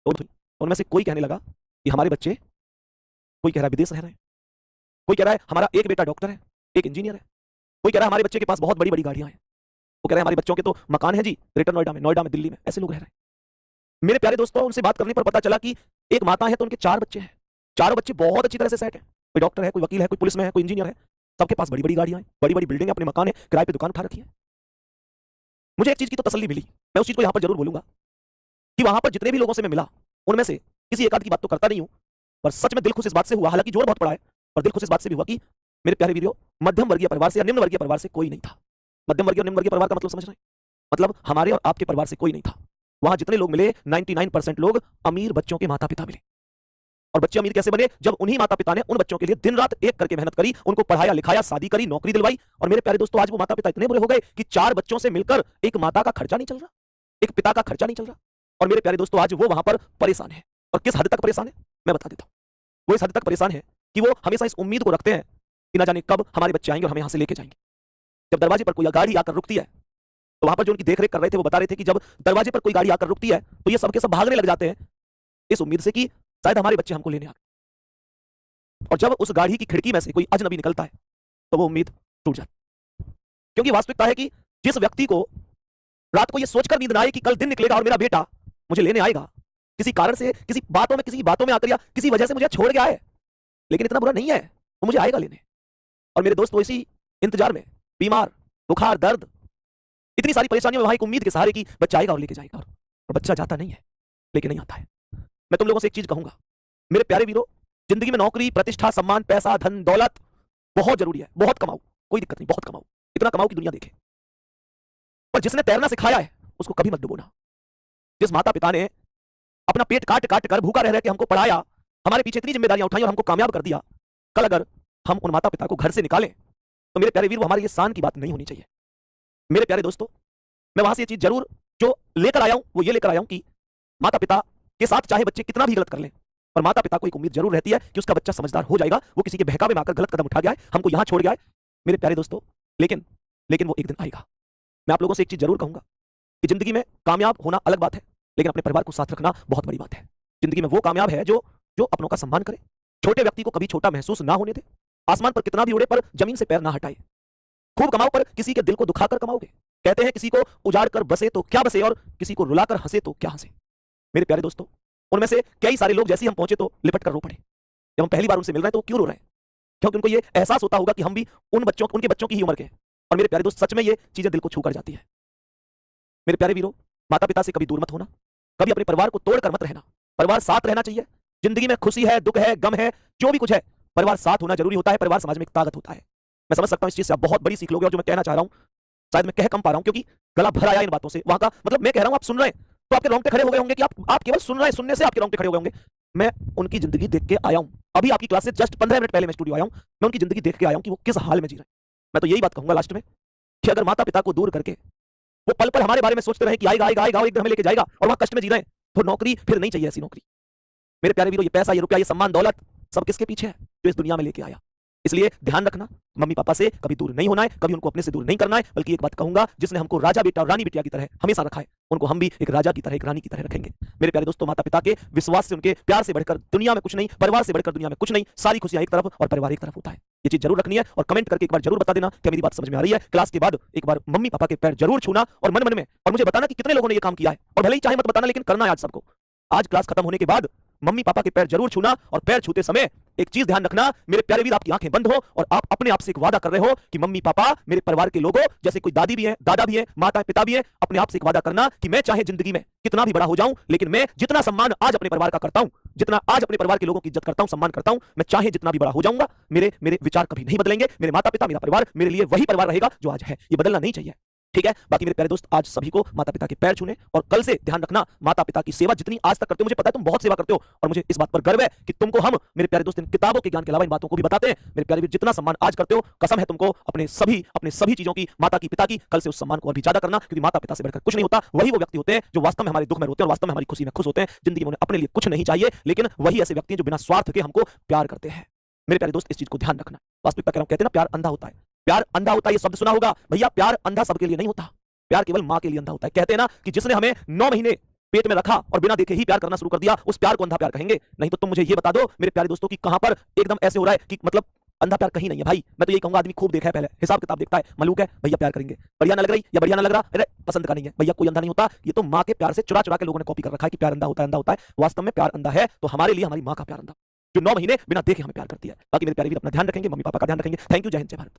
तो उनमें से कोई कहने लगा कि हमारे बच्चे, कोई कह रहा है विदेश रह रहे हैं, कोई कह रहा है हमारा एक बेटा डॉक्टर है, एक इंजीनियर है, कोई कह रहा है हमारे बच्चे के पास बहुत बड़ी बड़ी गाड़ियां हैं, वो कह रहे हैं हमारे बच्चों के तो मकान है जी ग्रेटर नोएडा में, दिल्ली में, ऐसे लोग रह रहे हैं। मेरे प्यारे दोस्तों, उनसे बात करने पर पता चला कि एक माता है तो उनके 4 बच्चे हैं, चारों बच्चे बहुत अच्छी तरह से सेट हैं, कोई डॉक्टर है, कोई वकील है, कोई पुलिस में है, कोई इंजीनियर है, सबके पास बड़ी बड़ी गाड़ियां हैं, बड़ी बड़ी बिल्डिंग है, अपने मकान है, किराए पे दुकान उठा रखी है। मुझे एक चीज की तो तसल्ली मिली, मैं उस चीज को यहां पर जरूर बोलूंगा कि वहां पर जितने भी लोगों से मैं मिला उनमें से किसी एक आध की बात तो करता नहीं हूं, पर सच में दिल खुश इस बात से हुआ, हालांकि जोर बहुत पड़ा है, पर दिल खुश इस बात से भी हुआ कि मेरे प्यारे वीडियो, मध्यम वर्गीय परिवार से या निम्न वर्गीय परिवार से कोई नहीं था। मध्यम वर्गीय और निम्न वर्गीय परिवार का मतलब समझ रहे हैं? मतलब हमारे और आपके परिवार से कोई नहीं था। वहां जितने लोग मिले 99% लोग अमीर बच्चों के माता पिता मिले। और बच्चे अमीर कैसे बने? जब उन्हीं माता पिता ने उन बच्चों के लिए दिन रात एक करके मेहनत करी, उनको पढ़ाया लिखाया, शादी करी, नौकरी दिलवाई। और मेरे प्यारे दोस्तों, आज वो माता पिता इतने बुरे हो गए कि 4 बच्चों से मिलकर एक माता का खर्चा नहीं चल रहा, एक पिता का खर्चा नहीं चल रहा। और मेरे प्यारे दोस्तों, आज वो वहां पर परेशान है। और किस हद तक परेशान है मैं बता देता हूं। वो इस हद तक परेशान है कि वो हमेशा इस उम्मीद को रखते हैं कि ना जाने कब हमारे बच्चे आएंगे और हमें यहां से लेके जाएंगे। जब दरवाजे पर कोई गाड़ी आकर रुकती है तो वहां पर जो उनकी देखरेख कर रहे थे वो बता रहे थे कि जब दरवाजे पर कोई गाड़ी आकर रुकती है तो ये सबके सब भागने लग जाते हैं इस उम्मीद से कि शायद हमारे बच्चे हमको लेने आ गए। और जब उस गाड़ी की खिड़की में से कोई अजनबी निकलता है तो वो उम्मीद टूट जाती है। क्योंकि वास्तविकता है कि जिस व्यक्ति को रात को ये सोचकर नींद ना आए कि कल दिन निकलेगा और मेरा बेटा मुझे लेने आएगा, किसी कारण से, किसी बातों में आकर या किसी वजह से मुझे छोड़ गया है, लेकिन इतना बुरा नहीं है, वो मुझे आएगा लेने। और मेरे दोस्त वो इसी इंतजार में, बीमार, बुखार, दर्द, इतनी सारी परेशानियों में वहां एक उम्मीद के सहारे कि बच्चा आएगा और लेके जाएगा, और बच्चा जाता नहीं है, लेके नहीं आता है। मैं तुम लोगों से एक चीज कहूंगा मेरे प्यारे वीरों, जिंदगी में नौकरी, प्रतिष्ठा, सम्मान, पैसा, धन, दौलत बहुत जरूरी है, बहुत कमाओ, कोई दिक्कत नहीं, बहुत कमाओ, इतना कमाओ कि दुनिया देखे। पर जिसने तैरना सिखाया है उसको कभी मत डुबोना। जिस माता पिता ने अपना पेट काट काट कर, भूखा रह रह के हमको पढ़ाया, हमारे पीछे इतनी जिम्मेदारियां उठाई और हमको कामयाब कर दिया, कल अगर हम उन माता पिता को घर से निकालें तो मेरे प्यारे वीर, वो हमारे लिए शान की बात नहीं होनी चाहिए। मेरे प्यारे दोस्तों, मैं वहां से ये चीज जरूर जो लेकर आया हूं वो ये लेकर आया हूं कि माता पिता के साथ चाहे बच्चे कितना भी गलत कर लें, पर माता पिता को एक उम्मीद जरूर रहती है कि उसका बच्चा समझदार हो जाएगा, वो किसी के बहकावे में आकर गलत कदम उठा गया है, हमको यहां छोड़ गया है। मेरे प्यारे दोस्तों, लेकिन लेकिन वो एक दिन आएगा। मैं आप लोगों से एक चीज जरूर कहूंगा कि जिंदगी में कामयाब होना अलग बात है, लेकिन अपने परिवार को साथ रखना बहुत बड़ी बात है। जिंदगी में वो कामयाब है जो जो अपनों का सम्मान करे, छोटे व्यक्ति को कभी छोटा महसूस ना होने दे, आसमान पर कितना भी उड़े पर जमीन से पैर ना हटाए, खूब कमाओ पर किसी के दिल को दुखाकर कमाओगे। कहते हैं किसी को उजाड़ कर बसे तो क्या बसे और किसी को रुलाकर हंसे तो क्या हंसे। मेरे प्यारे दोस्तों, उनमें से कई सारे लोग जैसे ही हम पहुंचे तो लिपट कर रो पड़े। जब हम पहली बार उनसे मिल रहे हैं तो वो क्यों रो रहे हैं? क्योंकि उनको ये एहसास होता होगा कि हम भी उनके बच्चों की ही उम्र के हैं। और मेरे प्यारे दोस्त, सच में ये चीजें दिल को छू कर जाती है। मेरे प्यारे वीरों, माता पिता से कभी दूर मत होना, कभी अपने परिवार को तोड़कर मत रहना। परिवार साथ रहना चाहिए। जिंदगी में खुशी है, दुख है, गम है, जो भी कुछ है, परिवार साथ होना जरूरी होता है। परिवार समाज में एक ताकत होता है। मैं समझ सकता हूं इस चीज से आप बहुत बड़ी सीख लोगे, और जो मैं कहना चाह रहा हूं शायद मैं कह कम पा रहा हूं क्योंकि गला भर आया इन बातों से। वहां का मतलब मैं कह रहा हूं, आप सुन रहे हैं तो आपके रोंगटे खड़े हो गए होंगे कि आप केवल सुन रहे हैं, सुनने से आपके रोंगटे खड़े हो गए होंगे। मैं उनकी जिंदगी देख के आया हूं, अभी आपकी क्लास से जस्ट 15 मिनट पहले मैं स्टूडियो आया हूं, मैं उनकी जिंदगी देख के आया हूं कि वो किस हाल में जी रहे हैं। मैं तो यही बात कहूंगा लास्ट में कि अगर माता पिता को दूर करके वो पल पल हमारे बारे में सोचते रहे कि आएगा आएगा आएगा, एक दिन हमें लेके जाएगा, और वहां कष्ट में जी रहे हैं, तो नौकरी फिर नहीं चाहिए ऐसी नौकरी। मेरे प्यारे वीरों, ये पैसा, ये रुपया, ये सम्मान, दौलत सब किसके पीछे है? जो इस दुनिया में लेके आया। इसलिए ध्यान रखना, मम्मी पापा से कभी दूर नहीं होना है, कभी उनको अपने से दूर नहीं करना है। बल्कि एक बात कहूंगा, जिसने हमको राजा बेटा और रानी बिटिया की तरह हमेशा रखा है, उनको हम भी एक राजा की तरह, एक रानी की तरह रखेंगे। मेरे प्यारे दोस्तों, माता पिता के विश्वास से, उनके प्यार से बढ़कर दुनिया में कुछ नहीं, परिवार से बढ़कर दुनिया में कुछ नहीं। सारी खुशियां एक तरफ और परिवार एक तरफ होता है। ये चीज जरूर रखनी है, और कमेंट करके एक बार जरूर बता देना क्या मेरी बात समझ में आ रही है। क्लास के बाद एक बार मम्मी पापा के पैर जरूर छूना और मन मन में, और मुझे बताना कि कितने लोगों ने ये काम किया है, और भले ही चाहे मत बताना, लेकिन करना है आज सबको। आज क्लास खत्म होने के बाद मम्मी पापा के पैर जरूर छूना, और पैर छूते समय एक चीज ध्यान रखना मेरे प्यारे वीर, आपकी आंखें बंद हो और आप अपने आप से एक वादा कर रहे हो कि मम्मी पापा, मेरे परिवार के लोगों, जैसे कोई दादी भी है, दादा भी है, माता पिता भी है, अपने आप से एक वादा करना कि मैं चाहे जिंदगी में कितना भी बड़ा हो जाऊं, लेकिन मैं जितना सम्मान आज अपने परिवार का करता हूं, जितना आज अपने परिवार के लोगों की इज्जत करता हूं, सम्मान करता हूं, मैं चाहे जितना भी बड़ा हो जाऊंगा, मेरे विचार कभी नहीं बदलेंगे। मेरे माता पिता, मेरा परिवार मेरे लिए वही परिवार रहेगा जो आज है, ये बदलना नहीं चाहिए। ठीक है। बाकी मेरे प्यारे दोस्त, आज सभी को माता पिता के पैर छूने, और कल से ध्यान रखना, माता पिता की सेवा जितनी आज तक करते हो, मुझे पता है तुम बहुत सेवा करते हो, और मुझे इस बात पर गर्व है कि तुमको हम, मेरे प्यारे दोस्त, इन किताबों के ज्ञान के अलावा इन बातों को भी बताते हैं। मेरे प्यारे वीर, जितना सम्मान आज करते हो, कसम है तुमको अपने सभी चीजों की, माता की, पिता की, कल से उस सम्मान को और भी ज्यादा करना, क्योंकि माता पिता से बढ़कर कुछ नहीं होता। वही वो व्यक्ति होते हैं जो वास्तव में हमारे दुख में रोते हैं और वास्तव में हमारी खुशी में खुश होते हैं। जिंदगी में उन्हें अपने लिए कुछ नहीं चाहिए, लेकिन वही ऐसे व्यक्ति हैं जो बिना स्वार्थ के हमको प्यार करते हैं। मेरे प्यारे दोस्त, इस चीज को ध्यान रखना। वास्तविकता कह रहा हूं, कहते हैं ना प्यार अंधा होता है, प्यार अंधा होता है, ये शब्द सुना होगा भैया। प्यार अंधा सबके लिए नहीं होता, प्यार केवल मां के लिए अंधा होता है। कहते हैं ना कि जिसने हमें 9 महीने पेट में रखा और बिना देखे ही प्यार करना शुरू कर दिया, उस प्यार को अंधा प्यार कहेंगे। नहीं तो तुम मुझे ये बता दो मेरे प्यारे दोस्तों कि कहां पर एकदम ऐसे हो रहा है कि मतलब अंधा प्यार कहीं नहीं है भाई। मैं तो यही कहूंगा आदमी खूब देखा है, पहले हिसाब किताब देखता है, मलूक है भैया प्यार करेंगे, बढ़िया ना लग रही या बढ़िया ना लग रहा, अरे पसंद का नहीं है भैया, कोई अंधा नहीं होता। ये तो माँ के प्यार से चुरा चुरा के लोगों ने कॉपी कर रखा है कि प्यार अंधा होता है, अंधा होता है। वास्तव में प्यार अंधा है तो हमारे लिए हमारी माँ का प्यार अंधा, जो 9 महीने बिना देखे हमें प्यार करती है। बाकी मेरे प्यारे वीर अपना ध्यान रखेंगे, मम्मी पापा का ध्यान रखेंगे। थैंक यू, जय हिंद, जय भारत।